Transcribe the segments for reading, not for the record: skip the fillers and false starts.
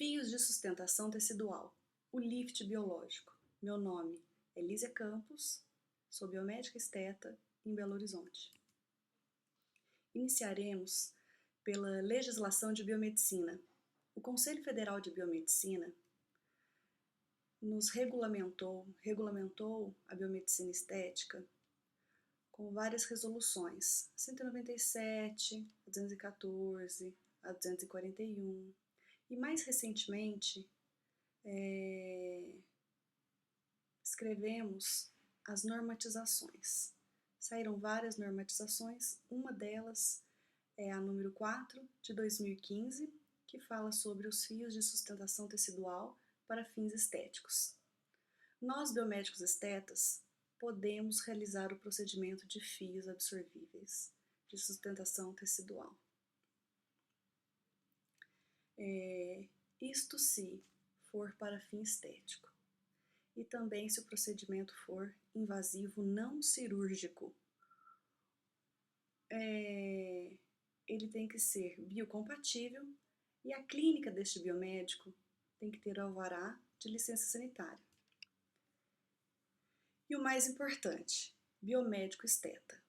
Fios de sustentação tecidual, o lift biológico. Meu nome é Lísia Campos, sou biomédica esteta em Belo Horizonte. Iniciaremos pela legislação de biomedicina. O Conselho Federal de Biomedicina nos regulamentou a biomedicina estética com várias resoluções, 197, a 214, a 241, e mais recentemente escrevemos as normatizações. Saíram várias normatizações, uma delas é a número 4 de 2015, que fala sobre os fios de sustentação tecidual para fins estéticos. Nós, biomédicos estetas, podemos realizar o procedimento de fios absorvíveis de sustentação tecidual. Isto se for para fim estético. E também se o procedimento for invasivo não cirúrgico. Ele tem que ser biocompatível e a clínica deste biomédico tem que ter alvará de licença sanitária. E o mais importante, biomédico esteta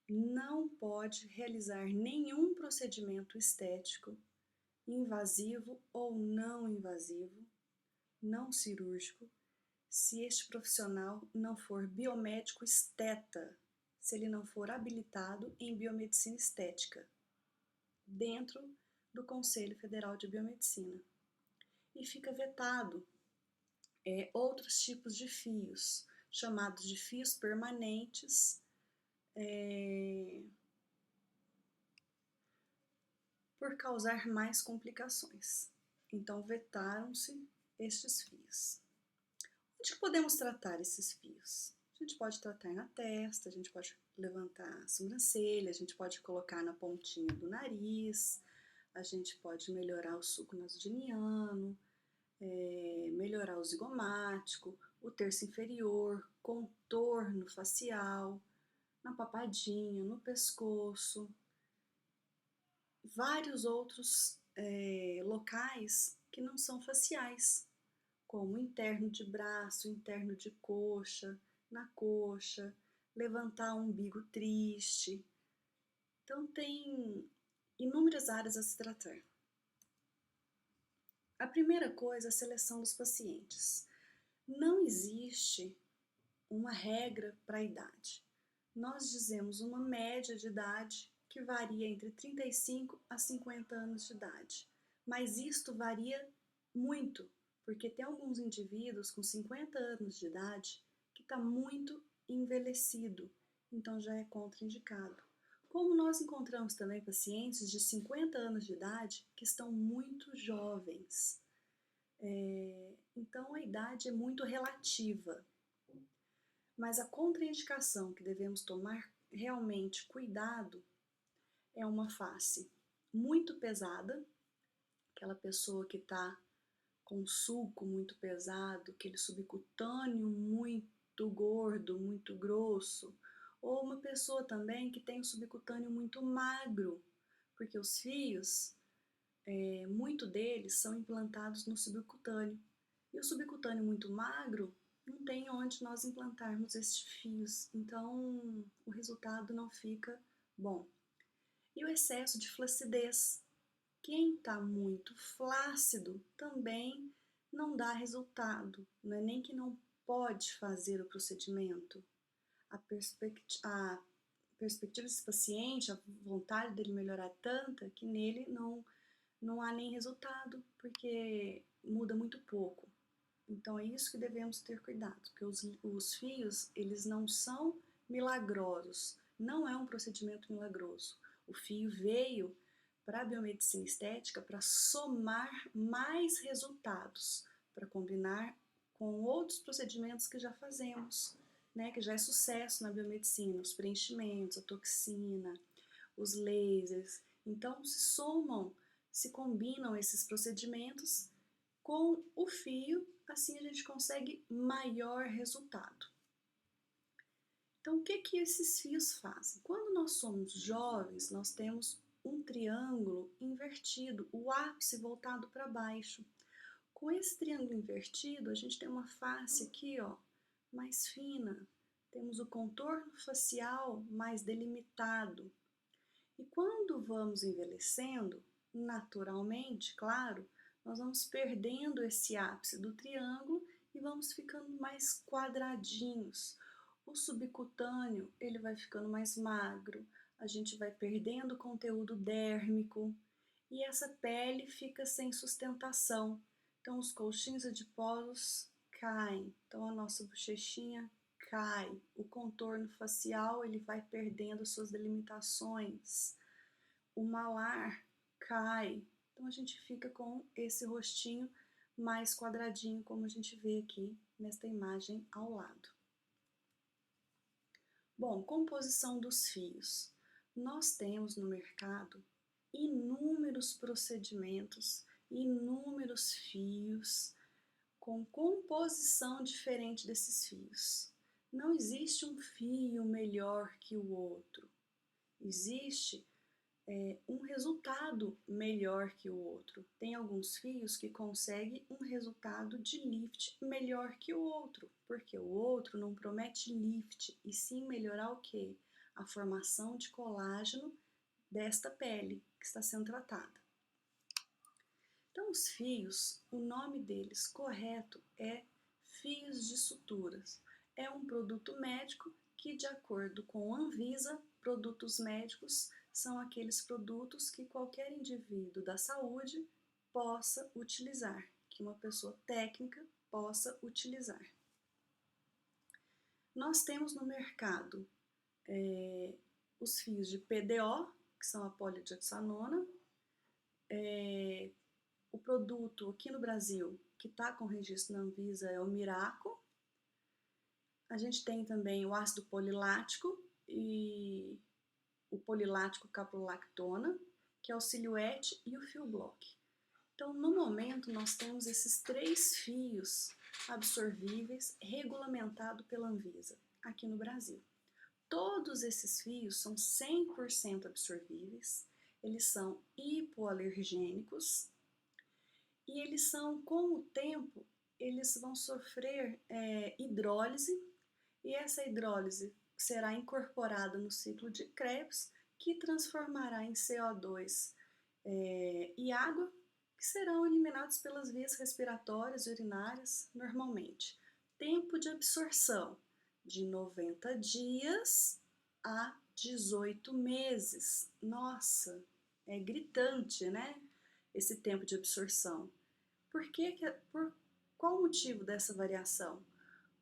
não pode realizar nenhum procedimento estético invasivo ou não invasivo, não cirúrgico, se este profissional não for biomédico esteta, se ele não for habilitado em biomedicina estética, dentro do Conselho Federal de Biomedicina. E fica vetado outros tipos de fios, chamados de fios permanentes, por causar mais complicações. Então, vetaram-se estes fios. Onde podemos tratar esses fios? A gente pode tratar na testa, a gente pode levantar a sobrancelha, a gente pode colocar na pontinha do nariz, a gente pode melhorar o sulco nasogeniano, melhorar o zigomático, o terço inferior, contorno facial, na papadinha, no pescoço, vários outros locais que não são faciais, como interno de braço, interno de coxa, na coxa, levantar o umbigo triste. Então, tem inúmeras áreas a se tratar. A primeira coisa é a seleção dos pacientes. Não existe uma regra para a idade. Nós dizemos uma média de idade que varia entre 35 a 50 anos de idade. Mas isto varia muito, porque tem alguns indivíduos com 50 anos de idade que está muito envelhecido, então já é contraindicado. Como nós encontramos também pacientes de 50 anos de idade que estão muito jovens. Então a idade é muito relativa. Mas a contraindicação que devemos tomar realmente cuidado é uma face muito pesada, aquela pessoa que está com sulco muito pesado, aquele subcutâneo muito gordo, muito grosso, ou uma pessoa também que tem o subcutâneo muito magro, porque os fios, muito deles são implantados no subcutâneo, e o subcutâneo muito magro não tem onde nós implantarmos estes fios, então o resultado não fica bom. E o excesso de flacidez. Quem está muito flácido também não dá resultado, não é nem que não pode fazer o procedimento. A perspectiva desse paciente, a vontade dele melhorar é tanta que nele não há nem resultado, porque muda muito pouco. Então é isso que devemos ter cuidado, porque os fios, eles não são milagrosos, não é um procedimento milagroso. O fio veio para a biomedicina estética para somar mais resultados, para combinar com outros procedimentos que já fazemos, né, que já é sucesso na biomedicina, os preenchimentos, a toxina, os lasers. Então se somam, se combinam esses procedimentos com o fio, assim a gente consegue maior resultado. Então, o que esses fios fazem? Quando nós somos jovens, nós temos um triângulo invertido, o ápice voltado para baixo. Com esse triângulo invertido, a gente tem uma face aqui, ó, mais fina. Temos o contorno facial mais delimitado. E quando vamos envelhecendo, naturalmente, claro, nós vamos perdendo esse ápice do triângulo e vamos ficando mais quadradinhos. O subcutâneo, ele vai ficando mais magro, a gente vai perdendo conteúdo dérmico e essa pele fica sem sustentação. Então os colchinhos adiposos caem, então a nossa bochechinha cai, o contorno facial ele vai perdendo suas delimitações, o malar cai, então a gente fica com esse rostinho mais quadradinho, como a gente vê aqui nesta imagem ao lado. Bom, composição dos fios. Nós temos no mercado inúmeros procedimentos, inúmeros fios, com composição diferente desses fios. Não existe um fio melhor que o outro. Existe um resultado melhor que o outro. Tem alguns fios que conseguem um resultado de lift melhor que o outro, porque o outro não promete lift, e sim melhorar o quê? A formação de colágeno desta pele que está sendo tratada. Então, os fios, o nome deles correto é fios de suturas. É um produto médico que, de acordo com a Anvisa, produtos médicos são aqueles produtos que qualquer indivíduo da saúde possa utilizar, que uma pessoa técnica possa utilizar. Nós temos no mercado os fios de PDO, que são a polidioxanona, o produto aqui no Brasil que está com registro na Anvisa é o Miraco. A gente tem também o ácido polilático e o polilático caprolactona, que é o Siluete e o Fio Block. Então, no momento, nós temos esses 3 fios absorvíveis regulamentados pela Anvisa aqui no Brasil. Todos esses fios são 100% absorvíveis, eles são hipoalergênicos e eles são, com o tempo, eles vão sofrer hidrólise e essa hidrólise será incorporada no ciclo de Krebs, que transformará em CO2 e água, que serão eliminados pelas vias respiratórias e urinárias normalmente. Tempo de absorção de 90 dias a 18 meses. Nossa, é gritante, né? Esse tempo de absorção. Por qual motivo dessa variação?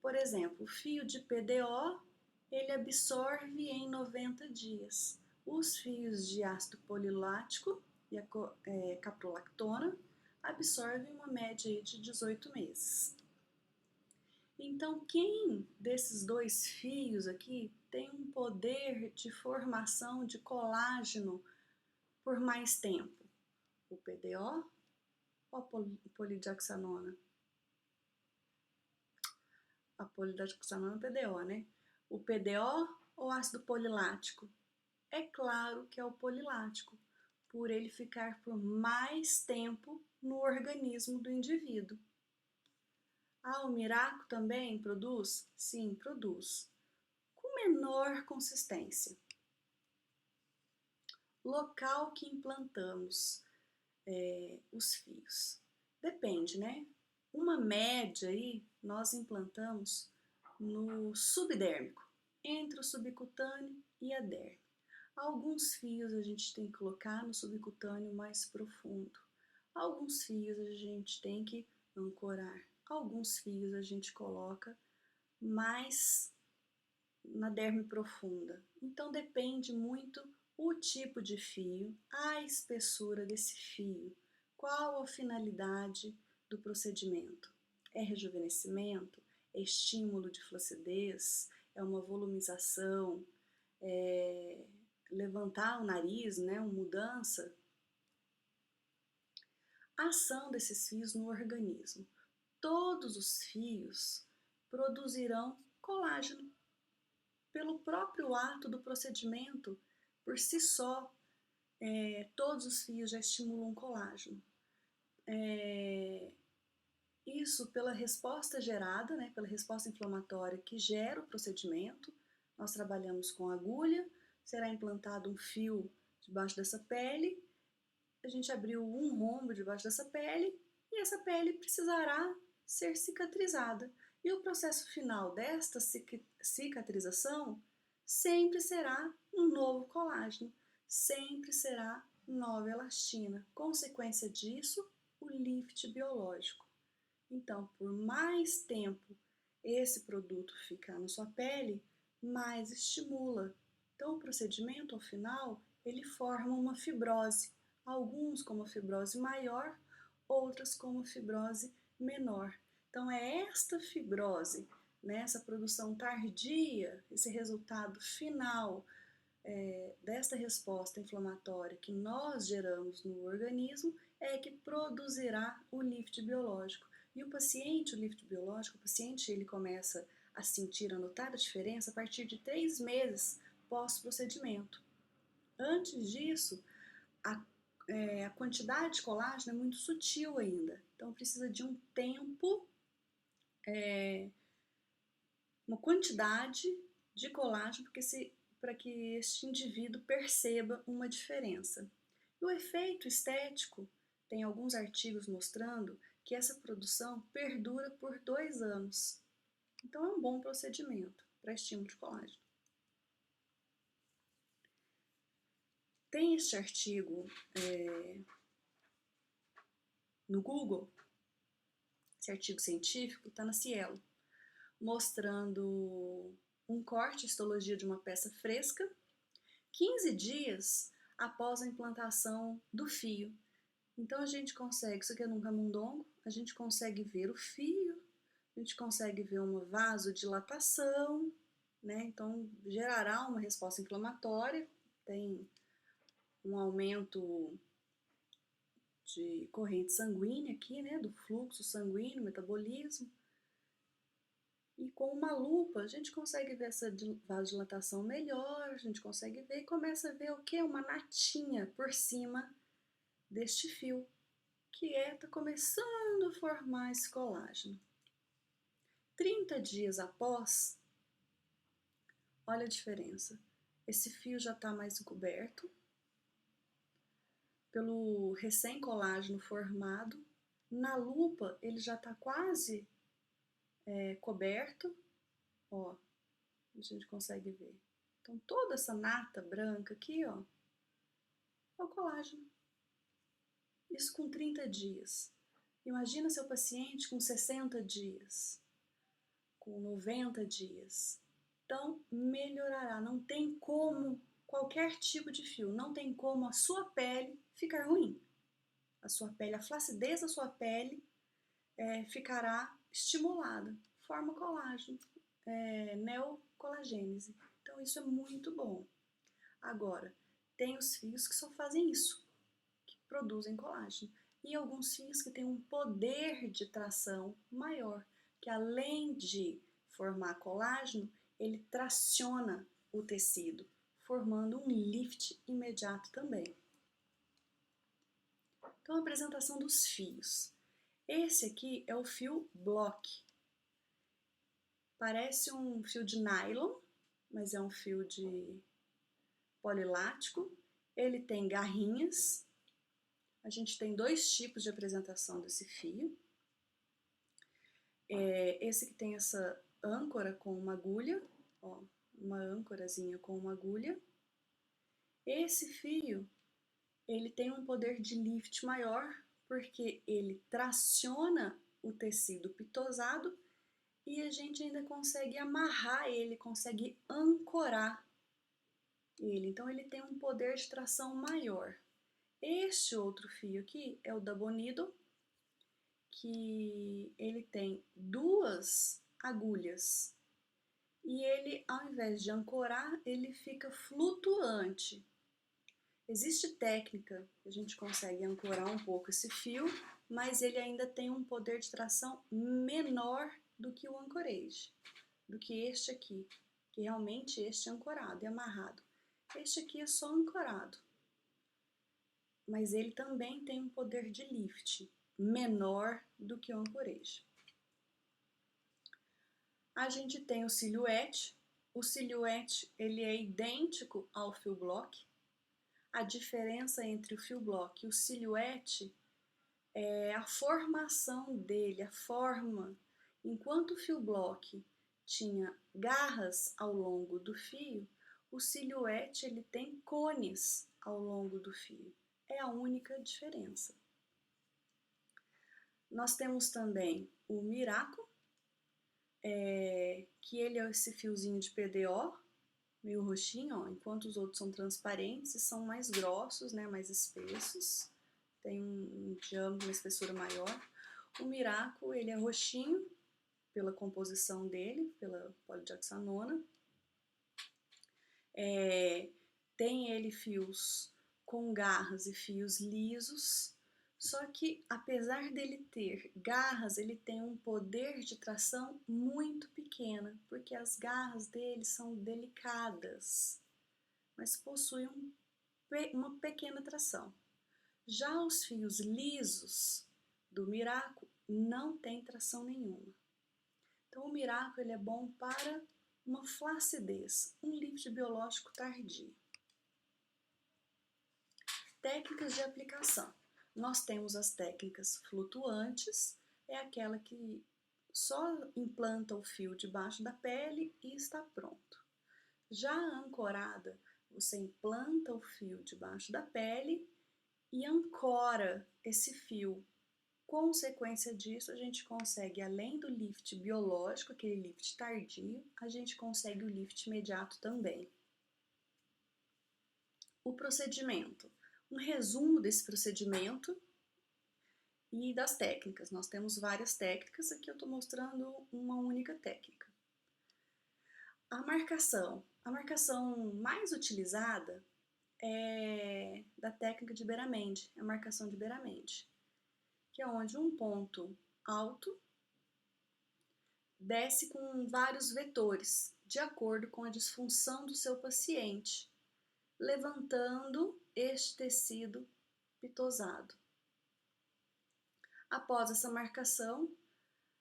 Por exemplo, o fio de PDO, ele absorve em 90 dias. Os fios de ácido polilático e a caprolactona absorvem uma média de 18 meses. Então, quem desses 2 fios aqui tem um poder de formação de colágeno por mais tempo? O PDO ou a polidioxanona? A polidioxanona é PDO, né? O PDO ou ácido polilático? É claro que é o polilático, por ele ficar por mais tempo no organismo do indivíduo. Ah, o Miraco também produz? Sim, produz. Com menor consistência. Local que implantamos os fios. Depende, né? Uma média aí, nós implantamos no subdérmico, entre o subcutâneo e a derme. Alguns fios a gente tem que colocar no subcutâneo mais profundo. Alguns fios a gente tem que ancorar. Alguns fios a gente coloca mais na derme profunda. Então depende muito o tipo de fio, a espessura desse fio, qual a finalidade do procedimento. É rejuvenescimento? É estímulo de flacidez? É uma volumização? É levantar o nariz, né? Uma mudança? A ação desses fios no organismo. Todos os fios produzirão colágeno. Pelo próprio ato do procedimento, por si só, todos os fios já estimulam colágeno. Isso pela resposta gerada, né, pela resposta inflamatória que gera o procedimento. Nós trabalhamos com agulha, será implantado um fio debaixo dessa pele, a gente abriu um rombo debaixo dessa pele e essa pele precisará ser cicatrizada. E o processo final desta cicatrização sempre será um novo colágeno, sempre será nova elastina. Consequência disso, o lift biológico. Então, por mais tempo esse produto ficar na sua pele, mais estimula. Então, o procedimento, ao final, ele forma uma fibrose. Alguns como fibrose maior, outras como fibrose menor. Então, é esta fibrose, né, essa produção tardia, esse resultado final desta resposta inflamatória que nós geramos no organismo, é que produzirá o lift biológico. E o paciente, o lift biológico, o paciente ele começa a sentir, a notar a diferença a partir de 3 meses pós-procedimento. Antes disso, a quantidade de colágeno é muito sutil ainda, então precisa de um tempo, uma quantidade de colágeno para que este indivíduo perceba uma diferença. E o efeito estético, tem alguns artigos mostrando que essa produção perdura por 2 anos. Então é um bom procedimento para estímulo de colágeno. Tem este artigo no Google, esse artigo científico está na Cielo, mostrando um corte, histologia de uma peça fresca, 15 dias após a implantação do fio. Então a gente consegue, isso aqui é num camundongo, a gente consegue ver o fio, a gente consegue ver uma vasodilatação, né? Então gerará uma resposta inflamatória, tem um aumento de corrente sanguínea aqui, né? Do fluxo sanguíneo, metabolismo. E com uma lupa a gente consegue ver essa vasodilatação melhor, a gente consegue ver e começa a ver o que? Uma natinha por cima deste fio, que está começando a formar esse colágeno. 30 dias após, olha a diferença. Esse fio já está mais encoberto pelo recém-colágeno formado. Na lupa ele já está quase coberto, ó, a gente consegue ver. Então toda essa nata branca aqui, ó, é o colágeno. Isso com 30 dias. Imagina seu paciente com 60 dias, com 90 dias. Então, melhorará. Não tem como, qualquer tipo de fio, não tem como a sua pele ficar ruim. A sua pele, a flacidez da sua pele ficará estimulada. Forma colágeno, neocolagênese. Então, isso é muito bom. Agora, tem os fios que só fazem isso, que produzem colágeno. E alguns fios que têm um poder de tração maior, que além de formar colágeno, ele traciona o tecido, formando um lift imediato também. Então, a apresentação dos fios. Esse aqui é o fio Bloch. Parece um fio de nylon, mas é um fio de polilático. Ele tem garrinhas. A gente tem 2 tipos de apresentação desse fio. Esse que tem essa âncora com uma agulha, ó, uma âncorazinha com uma agulha. Esse fio, ele tem um poder de lift maior, porque ele traciona o tecido pitosado e a gente ainda consegue amarrar ele, consegue ancorar ele. Então ele tem um poder de tração maior. Este outro fio aqui é o Dabonido, que ele tem 2 agulhas e ele, ao invés de ancorar, ele fica flutuante. Existe técnica que a gente consegue ancorar um pouco esse fio, mas ele ainda tem um poder de tração menor do que o ancorage, do que este aqui, que realmente este é ancorado e amarrado. Este aqui é só ancorado, mas ele também tem um poder de lift. menor do que o ancorejo. A gente tem o silhouette. O silhouette ele é idêntico ao fil block. A diferença entre o fil block e o silhouette é a formação dele, a forma. Enquanto o fil block tinha garras ao longo do fio, o silhouette ele tem cones ao longo do fio. É a única diferença. Nós temos também o Miraco, que ele é esse fiozinho de PDO, meio roxinho, ó, enquanto os outros são transparentes e são mais grossos, né, mais espessos, tem um diâmetro, uma espessura maior. O Miraco, ele é roxinho pela composição dele, pela polidioxanona. Tem ele fios com garras e fios lisos, só que apesar dele ter garras, ele tem um poder de tração muito pequena, porque as garras dele são delicadas, mas possuem uma pequena tração. Já os fios lisos do Miraco não tem tração nenhuma. Então o Miraco ele é bom para uma flacidez, um lift biológico tardio. Técnicas de aplicação. Nós temos as técnicas flutuantes, é aquela que só implanta o fio debaixo da pele e está pronto. Já a ancorada, você implanta o fio debaixo da pele e ancora esse fio. Consequência disso, a gente consegue, além do lift biológico, aquele lift tardio, a gente consegue o lift imediato também. O procedimento. Um resumo desse procedimento e das técnicas. Nós temos várias técnicas, aqui eu estou mostrando uma única técnica. A marcação mais utilizada é da técnica de Beramendi, a marcação de Beramendi, que é onde um ponto alto desce com vários vetores, de acordo com a disfunção do seu paciente, levantando este tecido pitosado. Após essa marcação,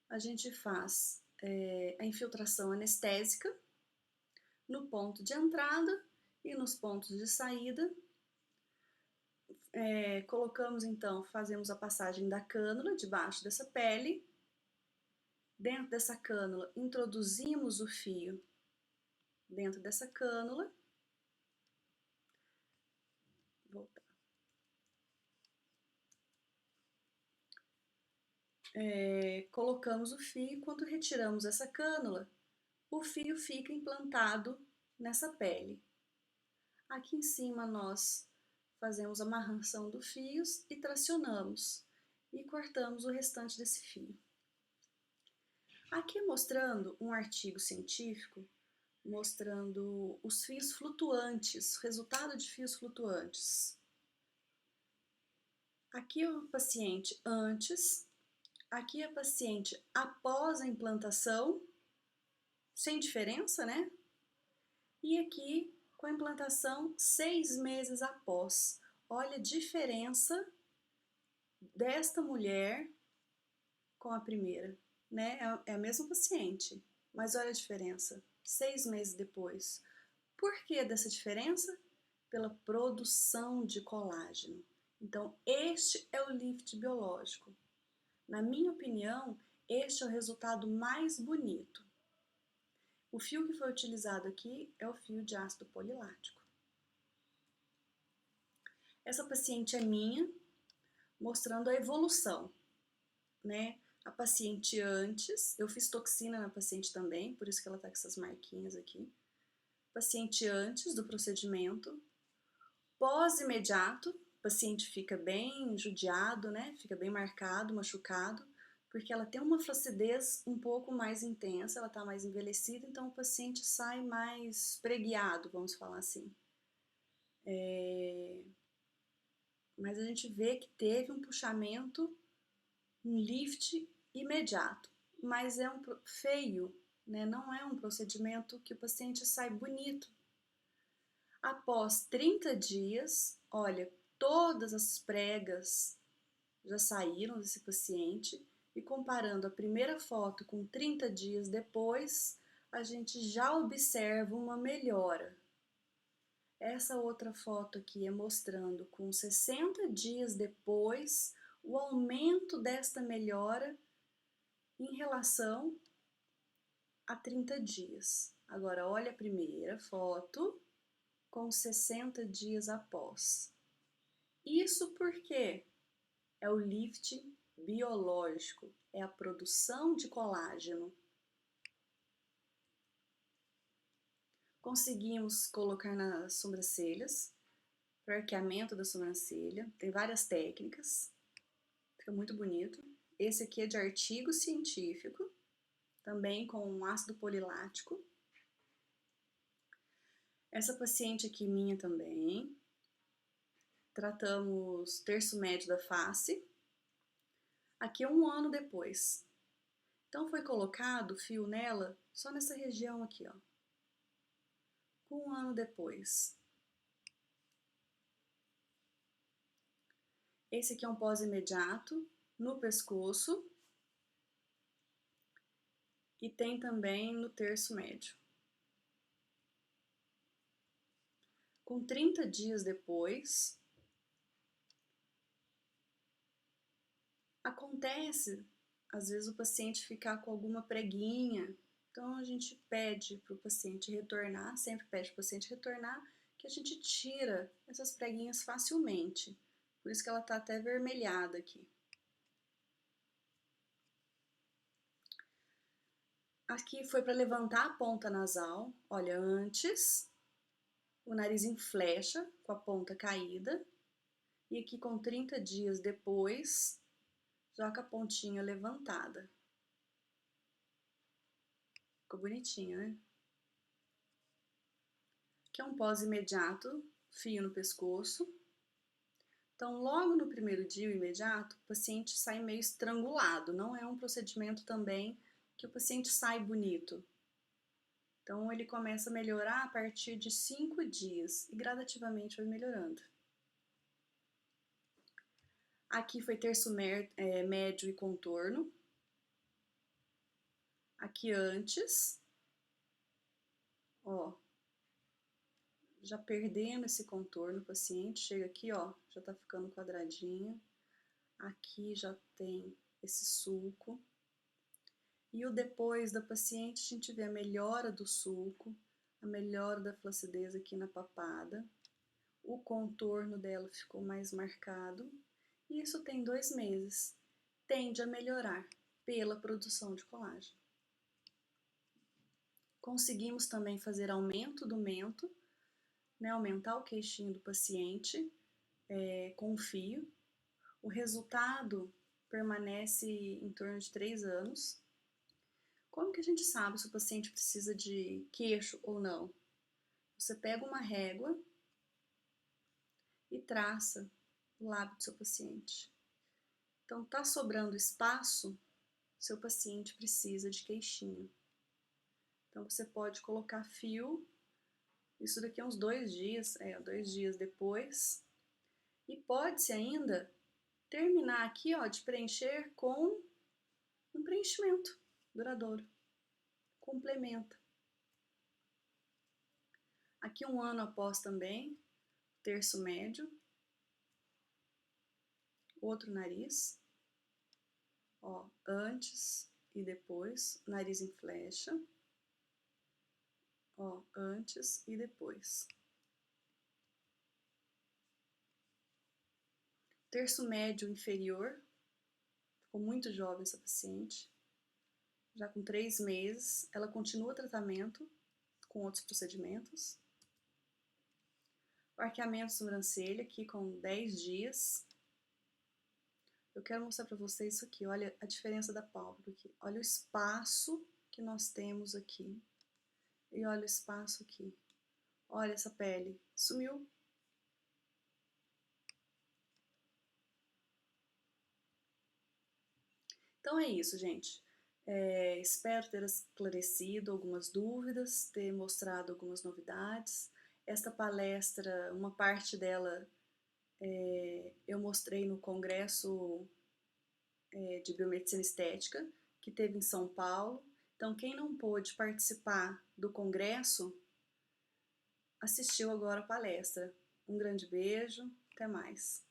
a gente faz a infiltração anestésica no ponto de entrada e nos pontos de saída. Colocamos então, fazemos a passagem da cânula debaixo dessa pele. Dentro dessa cânula, introduzimos o fio dentro dessa cânula. Voltar. Colocamos o fio e quando retiramos essa cânula, o fio fica implantado nessa pele. Aqui em cima nós fazemos a amarração dos fios e tracionamos e cortamos o restante desse fio. Aqui mostrando um artigo científico mostrando os fios flutuantes, resultado de fios flutuantes. Aqui é o paciente antes, aqui é a paciente após a implantação, sem diferença, né? E aqui com a implantação 6 meses após. Olha a diferença desta mulher com a primeira, né? É a mesma paciente, mas olha a diferença, 6 meses depois. Por que dessa diferença? Pela produção de colágeno. Então, este é o lift biológico. Na minha opinião, este é o resultado mais bonito. O fio que foi utilizado aqui é o fio de ácido polilático. Essa paciente é minha, mostrando a evolução, né? A paciente antes, eu fiz toxina na paciente também, por isso que ela tá com essas marquinhas aqui. Paciente antes do procedimento, pós-imediato, o paciente fica bem judiado, né? Fica bem marcado, machucado, porque ela tem uma flacidez um pouco mais intensa, ela tá mais envelhecida, então o paciente sai mais preguiado, vamos falar assim. Mas a gente vê que teve um puxamento, um lift imediato, mas é feio, né? Não é um procedimento que o paciente sai bonito. Após 30 dias, olha, todas as pregas já saíram desse paciente e comparando a primeira foto com 30 dias depois, a gente já observa uma melhora. Essa outra foto aqui é mostrando com 60 dias depois o aumento desta melhora em relação a 30 dias. Agora, olha a primeira foto com 60 dias após. Isso porque é o lifting biológico, é a produção de colágeno. Conseguimos colocar nas sobrancelhas, para o arqueamento da sobrancelha, tem várias técnicas, fica muito bonito. Esse aqui é de artigo científico, também com um ácido polilático. Essa paciente aqui minha também, tratamos terço médio da face, aqui 1 ano depois. Então foi colocado fio nela só nessa região aqui, ó. 1 ano depois. Esse aqui é um pós imediato no pescoço e tem também no terço médio. Com 30 dias depois, acontece, às vezes, o paciente ficar com alguma preguinha. Então, a gente pede para o paciente retornar, sempre pede para o paciente retornar, que a gente tira essas preguinhas facilmente. Por isso que ela está até avermelhada aqui. Aqui foi para levantar a ponta nasal. Olha, antes, o nariz em flecha, com a ponta caída. E aqui com 30 dias depois, já com a pontinha levantada. Ficou bonitinho, né? Aqui é um pós imediato, fio no pescoço. Então, logo no primeiro dia, o imediato, o paciente sai meio estrangulado. Não é um procedimento também que o paciente sai bonito. Então, ele começa a melhorar a partir de 5 dias e gradativamente vai melhorando. Aqui foi terço médio e contorno. Aqui antes, ó, já perdendo esse contorno, o paciente chega aqui, ó, já tá ficando quadradinho. Aqui já tem esse sulco. E o depois da paciente, a gente vê a melhora do sulco, a melhora da flacidez aqui na papada. O contorno dela ficou mais marcado. E isso tem 2 meses. Tende a melhorar pela produção de colágeno. Conseguimos também fazer aumento do mento, né, aumentar o queixinho do paciente com fio. O resultado permanece em torno de 3 anos. Como que a gente sabe se o paciente precisa de queixo ou não? Você pega uma régua e traça o lábio do seu paciente. Então, tá sobrando espaço, seu paciente precisa de queixinho. Então, você pode colocar fio, isso daqui é uns 2 dias, 2 dias depois. E pode-se ainda terminar aqui, ó, de preencher com um preenchimento duradouro. Complementa. Aqui 1 ano após também, terço médio. Outro nariz. Ó, antes e depois, nariz em flecha. Ó, antes e depois. Terço médio inferior. Ficou muito jovem essa paciente. Já com 3 meses, ela continua o tratamento com outros procedimentos. O arqueamento de sobrancelha aqui com 10 dias. Eu quero mostrar para vocês isso aqui, olha a diferença da pálpebra aqui. Olha o espaço que nós temos aqui. E olha o espaço aqui. Olha essa pele, sumiu. Então é isso, gente. Espero ter esclarecido algumas dúvidas, ter mostrado algumas novidades. Esta palestra, uma parte dela eu mostrei no Congresso de Biomedicina Estética, que teve em São Paulo. Então, quem não pôde participar do congresso, assistiu agora a palestra. Um grande beijo, até mais.